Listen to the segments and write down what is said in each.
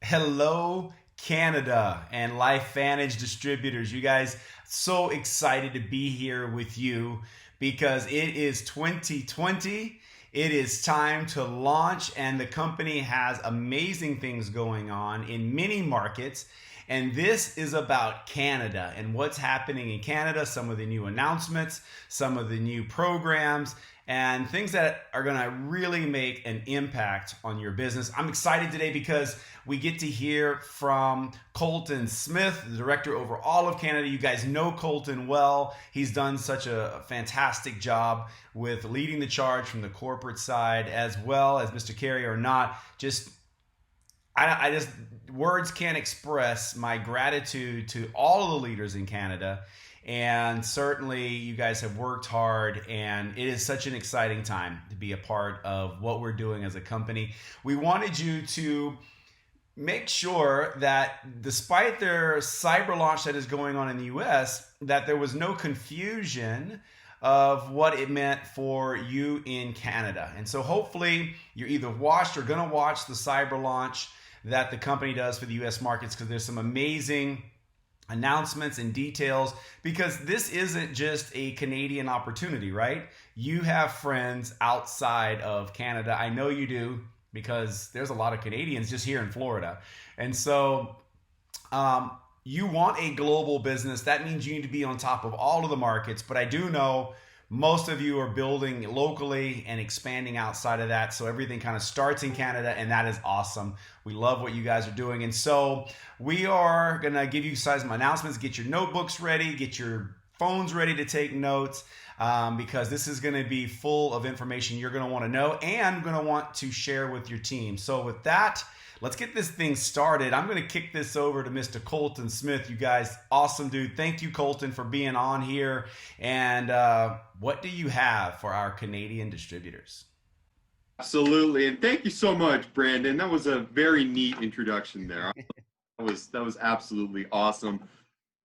Hello, Canada and LifeVantage distributors. You guys, so excited to be here with you because it is 2020. It is time to launch, and the company has amazing things going on in many markets. And this is about Canada and what's happening in Canada, some of the new announcements, some of the new programs, and things that are going to really make an impact on your business. I'm excited today because we get to hear from Colton Smith, the director over all of Canada. You guys know Colton well. He's done such a fantastic job with leading the charge from the corporate side, as well as Mr. Carey or not. I just words can't express my gratitude to all of the leaders in Canada. And certainly, you guys have worked hard, and it is such an exciting time to be a part of what we're doing as a company. We wanted you to make sure that despite their cyber launch that is going on in the US, that there was no confusion of what it meant for you in Canada. And so hopefully you're either watched or going to watch the cyber launch that the company does for the US markets, because there's some amazing announcements and details, because this isn't just a Canadian opportunity, right? You have friends outside of Canada. I know you do, because there's a lot of Canadians just here in Florida. And so you want a global business. That means you need to be on top of all of the markets. But I do know most of you are building locally and expanding outside of that. So everything kind of starts in Canada, and that is awesome. We love what you guys are doing. And so we are going to give you guys some announcements. Get your notebooks ready, get your phones ready to take notes, because this is going to be full of information you're going to want to know and going to want to share with your team. So with that, let's get this thing started. I'm going to kick this over to Mr. Colton Smith. You guys, awesome dude. Thank you, Colton, for being on here. And what do you have for our Canadian distributors? Absolutely, and thank you so much, Brandon. That was a very neat introduction there. That was absolutely awesome.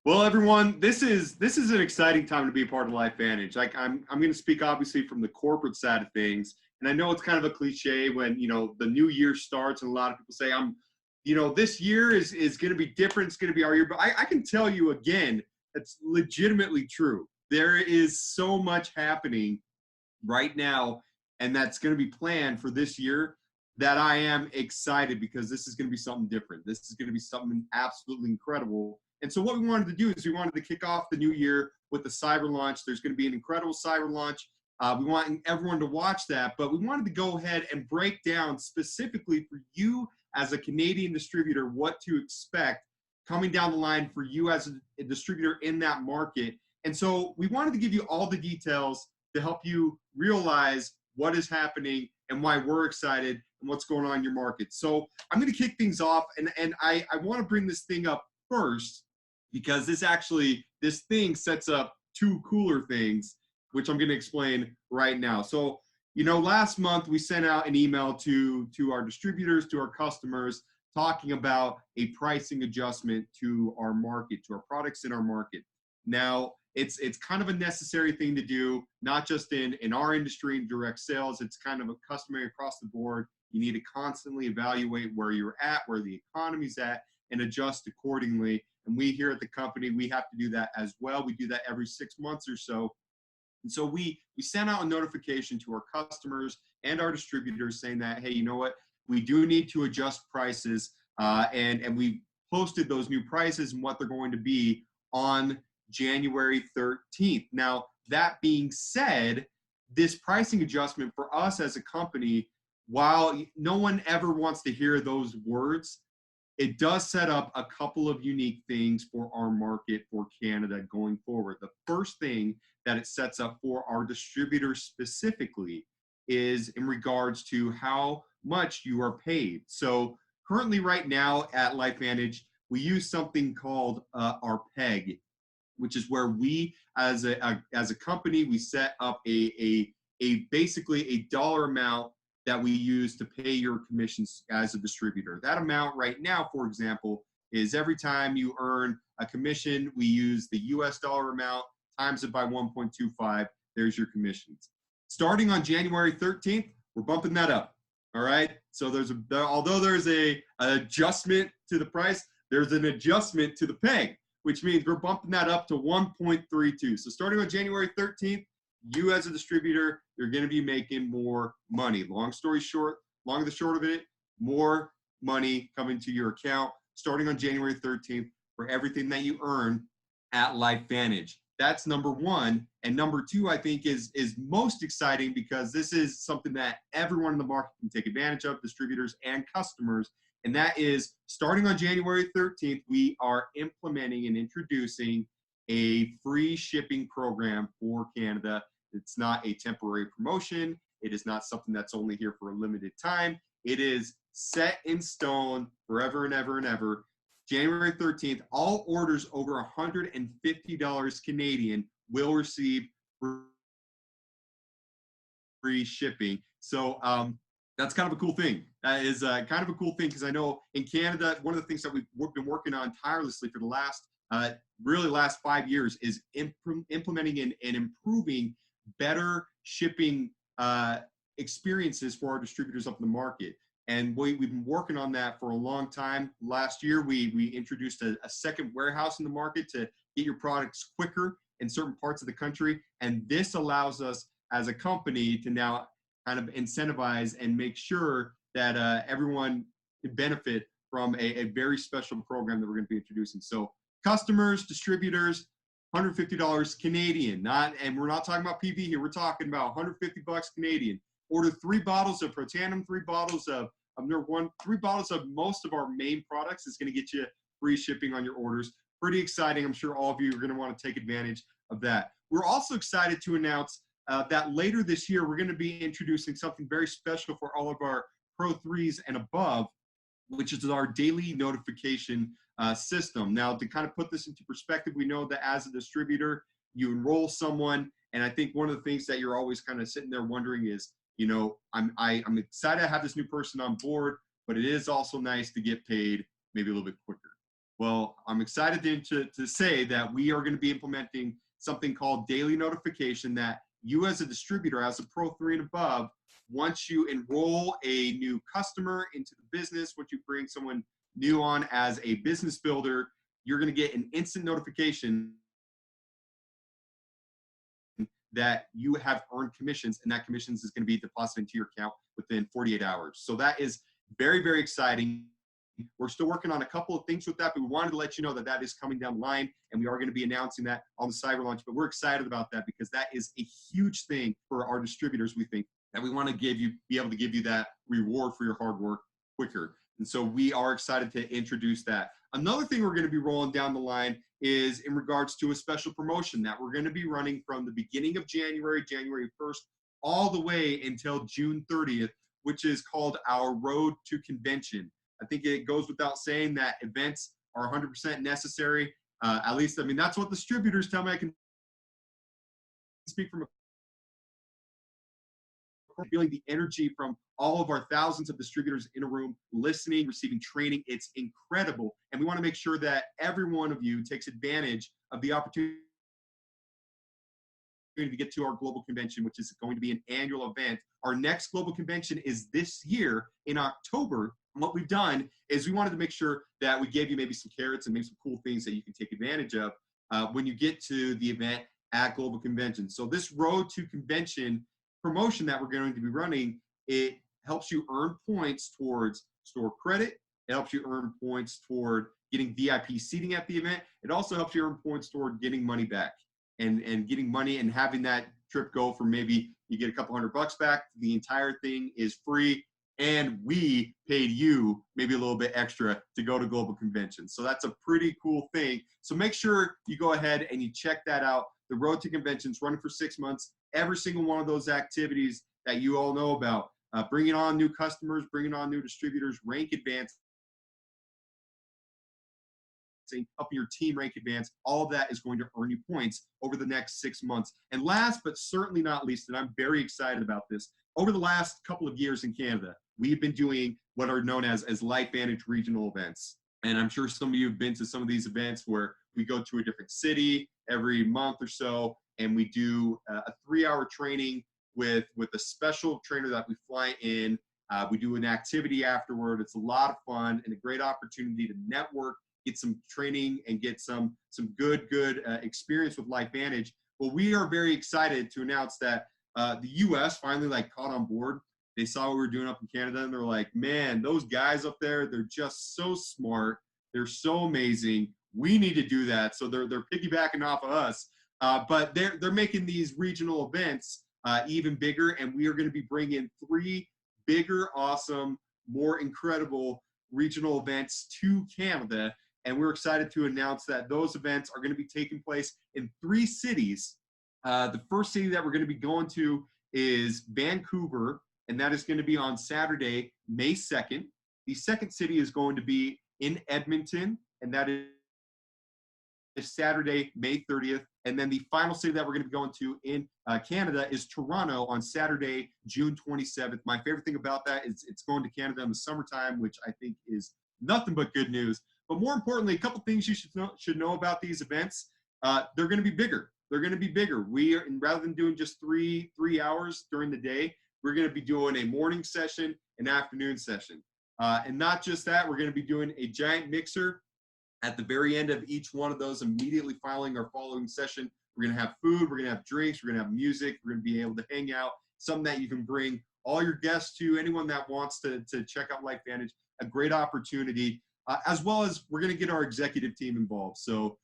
Well, everyone, this is an exciting time to be a part of LifeVantage. Like I'm going to speak obviously from the corporate side of things, and I know it's kind of a cliche when the new year starts, and a lot of people say this year is going to be different. It's going to be our year, but I can tell you again, that's legitimately true. There is so much happening right now, and that's going to be planned for this year, that I am excited, because this is going to be something different. This is going to be something absolutely incredible. And so what we wanted to do is we wanted to kick off the new year with the cyber launch. There's going to be an incredible cyber launch. We want everyone to watch that, but we wanted to go ahead and break down specifically for you as a Canadian distributor what to expect coming down the line for you as a distributor in that market. And so we wanted to give you all the details to help you realize what is happening and why we're excited and what's going on in your market. So I'm going to kick things off, and I want to bring this thing up first, because this thing sets up two cooler things, which I'm going to explain right now. So, last month we sent out an email to our distributors, to our customers, talking about a pricing adjustment to our market, to our products in our market. Now, it's kind of a necessary thing to do, not just in our industry in direct sales. It's kind of a customary across the board. You need to constantly evaluate where you're at, where the economy's at, and adjust accordingly. And we here at the company, we have to do that as well. We do that every 6 months or so. And so we sent out a notification to our customers and our distributors saying that, hey, you know what? We do need to adjust prices. And we posted those new prices and what they're going to be on January 13th. Now, that being said, this pricing adjustment for us as a company, while no one ever wants to hear those words, it does set up a couple of unique things for our market, for Canada going forward. The first thing that it sets up for our distributors specifically is in regards to how much you are paid. So currently right now at LifeVantage, we use something called our PEG, which is where we as a company, we set up a basically a dollar amount that we use to pay your commissions as a distributor. That amount right now, for example, is every time you earn a commission, we use the US dollar amount, times it by 1.25, there's your commissions. Starting on January 13th, we're bumping that up, all right? So although there's an adjustment to the price, there's an adjustment to the peg, which means we're bumping that up to 1.32. So starting on January 13th, you as a distributor, you're going to be making more money. Long story short, long and the short of it, more money coming to your account starting on January 13th for everything that you earn at LifeVantage. That's number one. And number two, I think, is most exciting because this is something that everyone in the market can take advantage of, distributors and customers. And that is starting on January 13th, we are implementing and introducing a free shipping program for Canada. It's not a temporary promotion. It is not something that's only here for a limited time. It is set in stone forever and ever and ever. January 13th, all orders over $150 Canadian will receive free shipping. So that's kind of a cool thing. That is kind of a cool thing because I know in Canada, one of the things that we've been working on tirelessly for the last 5 years is implementing and improving better shipping experiences for our distributors up in the market. And we've been working on that for a long time. Last year, we introduced a second warehouse in the market to get your products quicker in certain parts of the country. And this allows us as a company to now kind of incentivize and make sure that everyone can benefit from a very special program that we're going to be introducing. So customers, distributors, $150 Canadian, and we're not talking about PV here. We're talking about $150 Canadian. Order 3 bottles of Protandim, 3 bottles of number one, 3 bottles of most of our main products is going to get you free shipping on your orders. Pretty exciting. I'm sure all of you are going to want to take advantage of that. We're also excited to announce that later this year, we're going to be introducing something very special for all of our Pro 3s and above, which is our daily notification system. Now, to kind of put this into perspective, we know that as a distributor, you enroll someone, and I think one of the things that you're always kind of sitting there wondering is, you know, I'm excited to have this new person on board, but it is also nice to get paid maybe a little bit quicker. Well, I'm excited to say that we are going to be implementing something called daily notification that you as a distributor, as a Pro 3 and above, once you enroll a new customer into the business, once you bring someone new on as a business builder, you're going to get an instant notification that you have earned commissions, and that commissions is going to be deposited into your account within 48 hours. So that is very, very exciting. We're still working on a couple of things with that, but we wanted to let you know that that is coming down the line, and we are going to be announcing that on the cyber launch. But we're excited about that because that is a huge thing for our distributors. We think that we want to be able to give you that reward for your hard work quicker. And so we are excited to introduce that. Another thing we're going to be rolling down the line is in regards to a special promotion that we're going to be running from the beginning of January 1st, all the way until June 30th, which is called our Road to Convention. I think it goes without saying that events are 100% necessary. At least, I mean, that's what distributors tell me. I can speak from feeling the energy from all of our thousands of distributors in a room, listening, receiving training. It's incredible. And we want to make sure that every one of you takes advantage of the opportunity to get to our global convention, which is going to be an annual event. Our next global convention is this year in October. And what we've done is we wanted to make sure that we gave you maybe some carrots and maybe some cool things that you can take advantage of when you get to the event at global convention. So this Road to Convention promotion that we're going to be running, it helps you earn points towards store credit. It helps you earn points toward getting VIP seating at the event. It also helps you earn points toward getting money back and getting money and having that trip go for maybe you get a couple $100 back. The entire thing is free, and we paid you maybe a little bit extra to go to global convention. So that's a pretty cool thing. So make sure you go ahead and you check that out. The Road to Convention's running for 6 months. Every single one of those activities that you all know about, bringing on new customers, bringing on new distributors, rank advancing, helping your team rank advance, all of that is going to earn you points over the next 6 months. And last but certainly not least, and I'm very excited about this, over the last couple of years in Canada, we've been doing what are known as LifeVantage regional events. And I'm sure some of you have been to some of these events where we go to a different city every month or so, and we do a 3-hour training with a special trainer that we fly in We do an activity afterward. It's a lot of fun and a great opportunity to network, get some training, and get some good experience with LifeVantage. Well, we are very excited to announce that the U.S. finally caught on board. They saw what we were doing up in Canada, and they're like, man, those guys up there, they're just so smart. They're so amazing. We need to do that. So they're piggybacking off of us. But they're making these regional events even bigger, and we are going to be bringing 3 bigger, awesome, more incredible regional events to Canada. And we're excited to announce that those events are going to be taking place in 3 cities. The first city that we're going to be going to is Vancouver, and that is going to be on Saturday, May 2nd. The second city is going to be in Edmonton, and that is Saturday, May 30th. And then the final city that we're going to be going to in Canada is Toronto on Saturday, June 27th. My favorite thing about that is it's going to Canada in the summertime, which I think is nothing but good news. But more importantly, a couple things you should know about these events. They're going to be bigger. They're going to be bigger. Rather than doing just three hours during the day, we're going to be doing a morning session, an afternoon session. And not just that, we're going to be doing a giant mixer at the very end of each one of those, immediately following our following session. We're going to have food, we're going to have drinks, we're going to have music, we're going to be able to hang out, something that you can bring all your guests to, anyone that wants to check out LifeVantage, a great opportunity, as well as we're going to get our executive team involved. So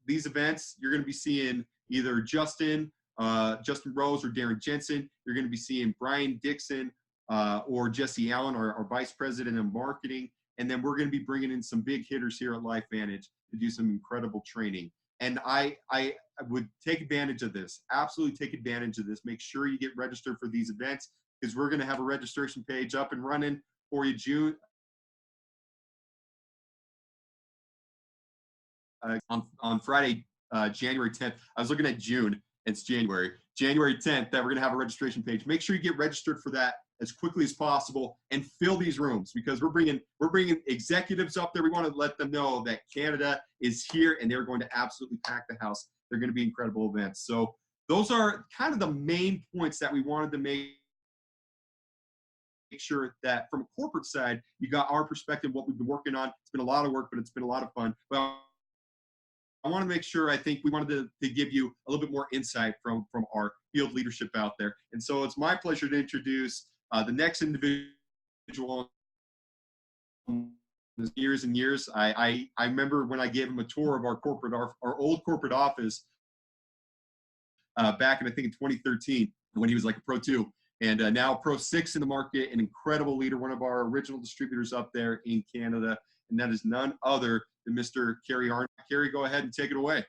these events, you're going to be seeing either Justin Rose or Darren Jensen. You're going to be seeing Brian Dixon or Jesse Allen, our vice president of marketing. And then we're going to be bringing in some big hitters here at LifeVantage to do some incredible training. And I would take advantage of this, absolutely take advantage of this. Make sure you get registered for these events, because we're going to have a registration page up and running for you June. On Friday, January 10th. I was looking at June. It's January 10th that we're going to have a registration page. Make sure you get registered for that as quickly as possible and fill these rooms, because we're bringing executives up there. We want to let them know that Canada is here and they're going to absolutely pack the house. They're going to be incredible events. So those are kind of the main points that we wanted to make sure that from a corporate side, you got our perspective, what we've been working on. It's been a lot of work, but it's been a lot of fun. Well, I want to make sure, I think we wanted to give you a little bit more insight from our field leadership out there. And so it's my pleasure to introduce the next individual. Years and years. I remember when I gave him a tour of our old corporate office back in, I think, in 2013, when he was like a Pro 2. And now Pro 6 in the market, an incredible leader, one of our original distributors up there in Canada. And that is none other than Mr. Kerry Arnott. Kerry, go ahead and take it away.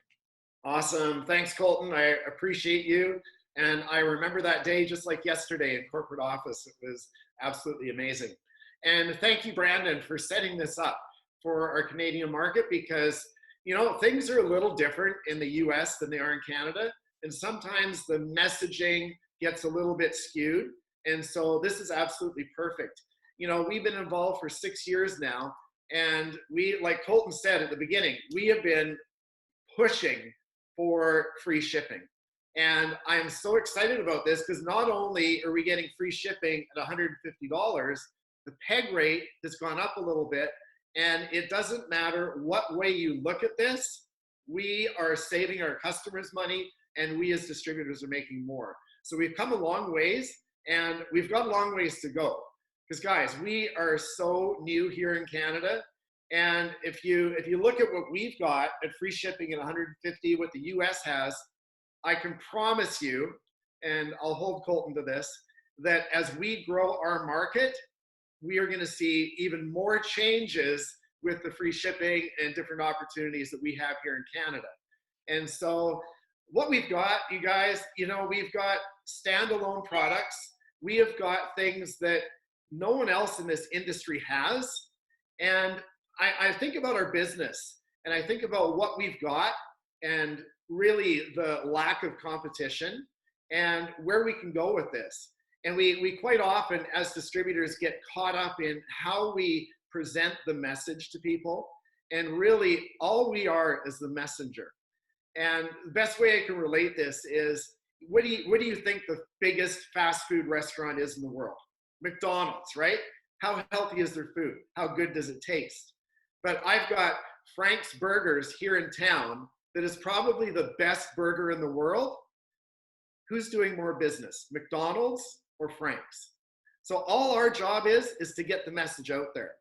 Awesome. Thanks, Colton. I appreciate you. And I remember that day just like yesterday in corporate office. It was absolutely amazing. And thank you, Brandon, for setting this up for our Canadian market, because, you know, things are a little different in the US than they are in Canada. And sometimes the messaging gets a little bit skewed. And so this is absolutely perfect. You know, we've been involved for 6 years now. And we, like Colton said at the beginning, we have been pushing for free shipping. And I'm so excited about this, because not only are we getting free shipping at $150, the peg rate has gone up a little bit. And it doesn't matter what way you look at this, we are saving our customers money, and we as distributors are making more. So we've come a long ways, and we've got a long ways to go. Because guys, we are so new here in Canada, and if you look at what we've got at free shipping at 150, what the US has, I can promise you, and I'll hold Colton to this, that as we grow our market, we are going to see even more changes with the free shipping and different opportunities that we have here in Canada. And so what we've got, you guys, you know, we've got standalone products. We have got things that no one else in this industry has. And I think about our business, and I think about what we've got, and really the lack of competition, and where we can go with this. And we quite often as distributors get caught up in how we present the message to people. And really all we are is the messenger. And the best way I can relate this is, what do you think the biggest fast food restaurant is in the world? McDonald's, right? How healthy is their food? How good does it taste? But I've got Frank's Burgers here in town that is probably the best burger in the world. Who's doing more business, McDonald's or Frank's? So all our job is to get the message out there.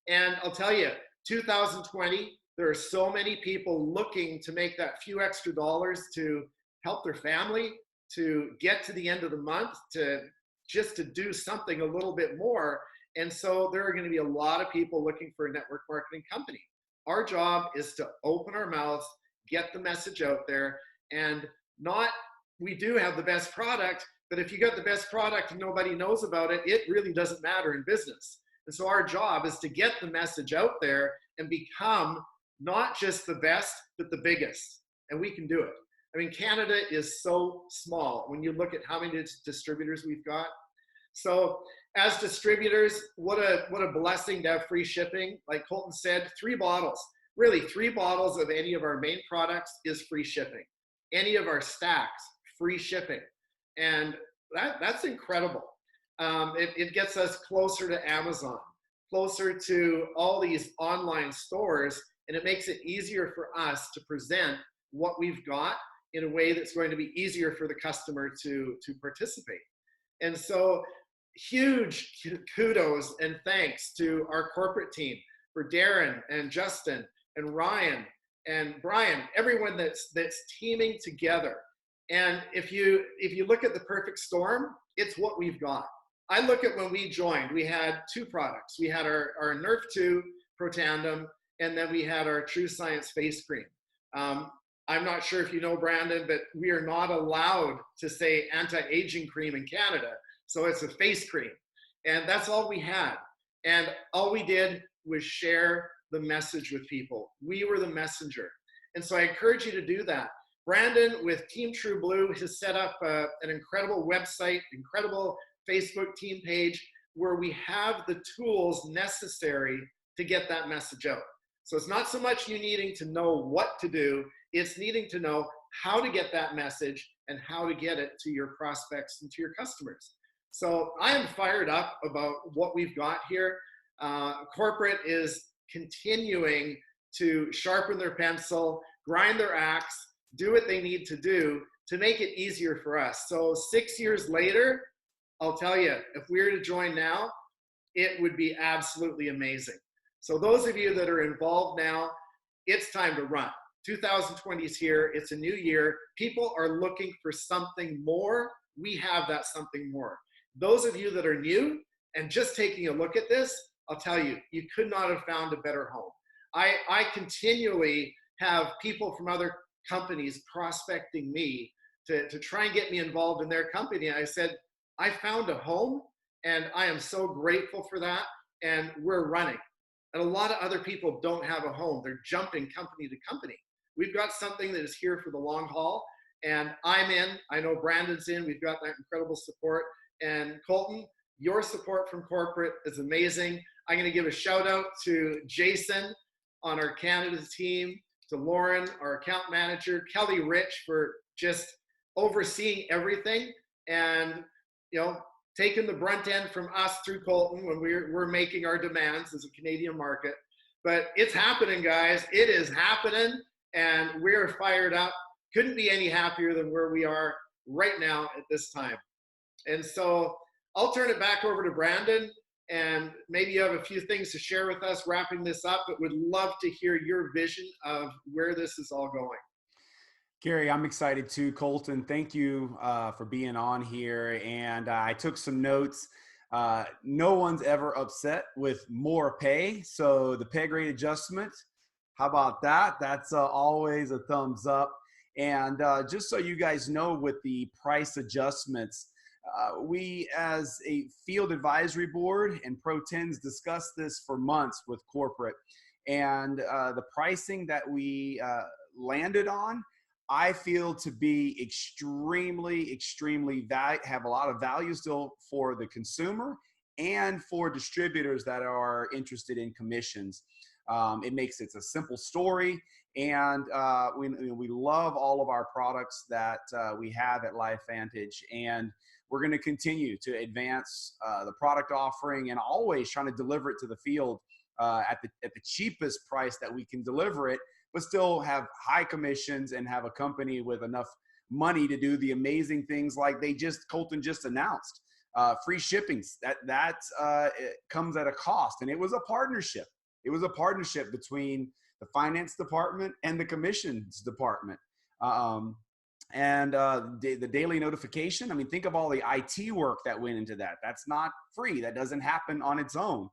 And I'll tell you, 2020, there are so many people looking to make that few extra dollars to help their family, to get to the end of the month, to just to do something a little bit more. And so there are going to be a lot of people looking for a network marketing company. Our job is to open our mouths, get the message out there, and not, we do have the best product, but if you got the best product and nobody knows about it, it really doesn't matter in business. And so our job is to get the message out there and become not just the best, but the biggest. And we can do it. I mean, Canada is so small when you look at how many distributors we've got. So as distributors, what a blessing to have free shipping. Like Colton said, 3 bottles, really 3 bottles of any of our main products is free shipping. Any of our stacks, free shipping. And that's incredible. It gets us closer to Amazon, closer to all these online stores, and it makes it easier for us to present what we've got in a way that's going to be easier for the customer to participate. And so huge kudos and thanks to our corporate team, for Darren and Justin and Ryan and Brian, everyone that's teaming together. And if you look at the perfect storm, it's what we've got. I look at when we joined, we had 2 products. We had our Nerf 2 Pro Tandem, and then we had our True Science face cream. I'm not sure if you know, Brandon, but we are not allowed to say anti-aging cream in Canada. So it's a face cream. And that's all we had. And all we did was share the message with people. We were the messenger. And so I encourage you to do that. Brandon with Team True Blue has set up an incredible website, incredible Facebook team page where we have the tools necessary to get that message out. So it's not so much you needing to know what to do, it's needing to know how to get that message and how to get it to your prospects and to your customers. So I am fired up about what we've got here. Corporate is continuing to sharpen their pencil, grind their axe, do what they need to do to make it easier for us. So 6 years later, I'll tell you, if we were to join now, it would be absolutely amazing. So those of you that are involved now, it's time to run. 2020 is here. It's a new year. People are looking for something more. We have that something more. Those of you that are new and just taking a look at this, I'll tell you, you could not have found a better home. I continually have people from other companies prospecting me to try and get me involved in their company. And I said, I found a home and I am so grateful for that. And we're running. And a lot of other people don't have a home. They're jumping company to company. We've got something that is here for the long haul. And I'm in. I know Brandon's in. We've got that incredible support. And Colton, your support from corporate is amazing. I'm going to give a shout out to Jason on our Canada team, to Lauren, our account manager, Kelly Rich for just overseeing everything and, taking the brunt end from us through Colton when we're making our demands as a Canadian market. But it's happening, guys. It is happening, and we're fired up. Couldn't be any happier than where we are right now at this time. And so I'll turn it back over to Brandon, and maybe you have a few things to share with us wrapping this up, but would love to hear your vision of where this is all going. Gary, I'm excited too. Colton, thank you for being on here. And I took some notes. No one's ever upset with more pay. So the pay grade adjustment, how about that? That's always a thumbs up. And just so you guys know, with the price adjustments, we as a field advisory board and Pro 10s discussed this for months with corporate. And the pricing that we landed on, I feel to be extremely have a lot of value still for the consumer and for distributors that are interested in commissions. It's a simple story. And we love all of our products that we have at LifeVantage. And we're going to continue to advance the product offering and always trying to deliver it to the field at the cheapest price that we can deliver it, but still have high commissions and have a company with enough money to do the amazing things like Colton just announced. Free shippings, that it comes at a cost. And it was a partnership. It was a partnership between the finance department and the commissions department. The daily notification, I mean, think of all the IT work that went into that. That's not free. That doesn't happen on its own.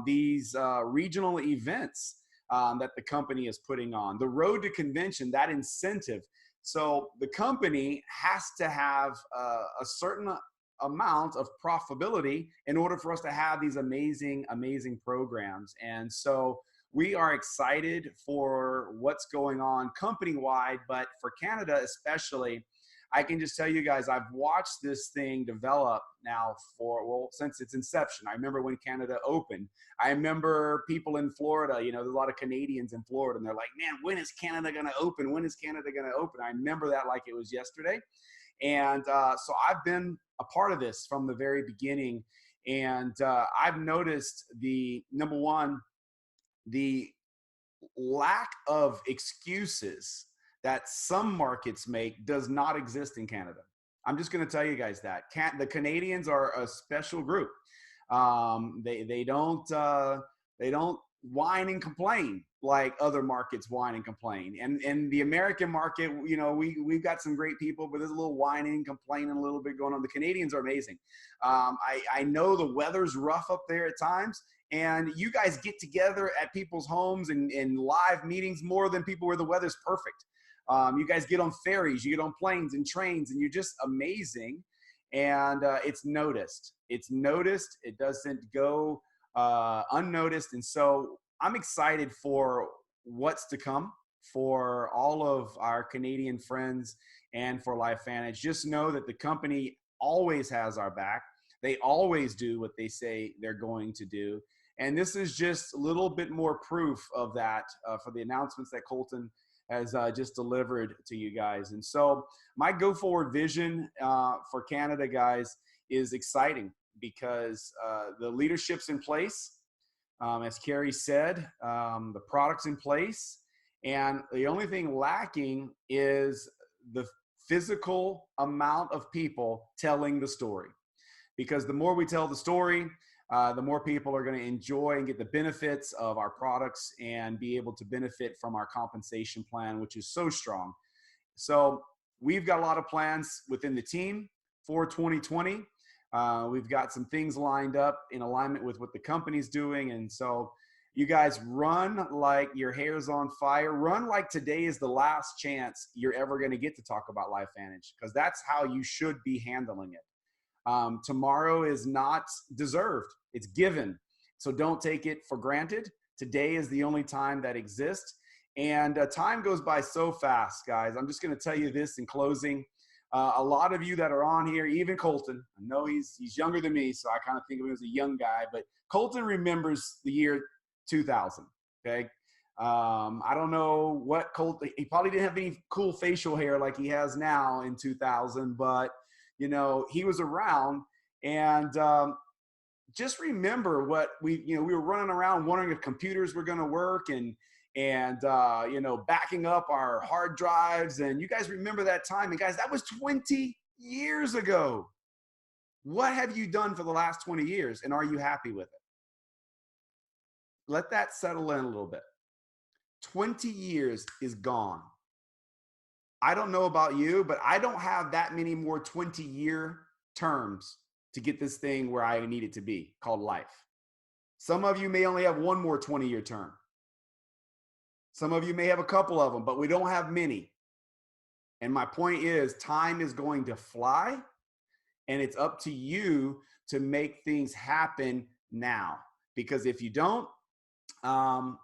These regional events that the company is putting on, the road to convention, that incentive. So the company has to have a certain amount of profitability in order for us to have these amazing, amazing programs. And so we are excited for what's going on company-wide, but for Canada especially, I can just tell you guys, I've watched this thing develop now since its inception. I remember when Canada opened. I remember people in Florida, there's a lot of Canadians in Florida, and they're like, man, when is Canada going to open? When is Canada going to open? I remember that like it was yesterday. And so I've been a part of this from the very beginning. And I've noticed number one, the lack of excuses that some markets make does not exist in Canada. I'm just going to tell you guys that. The Canadians are a special group. They don't whine and complain like other markets whine and complain. And the American market, we've got some great people, but there's a little whining, complaining a little bit going on. The Canadians are amazing. I know the weather's rough up there at times, and you guys get together at people's homes and live meetings more than people where the weather's perfect. You guys get on ferries, you get on planes and trains, and you're just amazing. And it's noticed. It's noticed. It doesn't go unnoticed. And so I'm excited for what's to come for all of our Canadian friends and for LifeVantage. Just know that the company always has our back. They always do what they say they're going to do. And this is just a little bit more proof of that for the announcements that Colton has just delivered to you guys. And so my go forward vision for Canada, guys, is exciting because the leadership's in place. As Carrie said, the product's in place. And the only thing lacking is the physical amount of people telling the story. Because the more we tell the story, the more people are going to enjoy and get the benefits of our products and be able to benefit from our compensation plan, which is so strong. So we've got a lot of plans within the team for 2020. We've got some things lined up in alignment with what the company's doing. And so you guys run like your hair's on fire. Run like today is the last chance you're ever going to get to talk about LifeVantage, because that's how you should be handling it. Tomorrow is not deserved. It's given. So don't take it for granted. Today is the only time that exists. And time goes by so fast, guys. I'm just going to tell you this in closing. A lot of you that are on here, even Colton, I know he's younger than me, so I kind of think of him as a young guy, but Colton remembers the year 2000, okay? I don't know what Colton, he probably didn't have any cool facial hair like he has now in 2000, but he was around. And just remember what we were running around wondering if computers were going to work and backing up our hard drives. And you guys remember that time. And guys, that was 20 years ago. What have you done for the last 20 years? And are you happy with it? Let that settle in a little bit. 20 years is gone. I don't know about you, but I don't have that many more 20-year terms to get this thing where I need it to be, called life. Some of you may only have one more 20-year term. Some of you may have a couple of them, but we don't have many. And my point is, time is going to fly, and it's up to you to make things happen now. Because if you don't,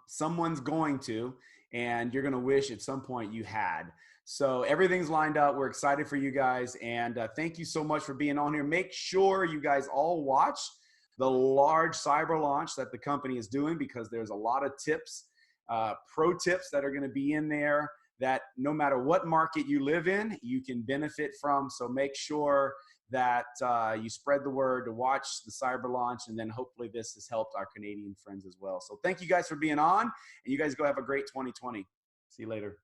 someone's going to, and you're going to wish at some point you had. So everything's lined up. We're excited for you guys. And thank you so much for being on here. Make sure you guys all watch the large cyber launch that the company is doing, because there's a lot of tips, pro tips that are going to be in there that no matter what market you live in, you can benefit from. So make sure that you spread the word to watch the cyber launch, and then hopefully this has helped our Canadian friends as well. So thank you guys for being on, and you guys go have a great 2020. See you later.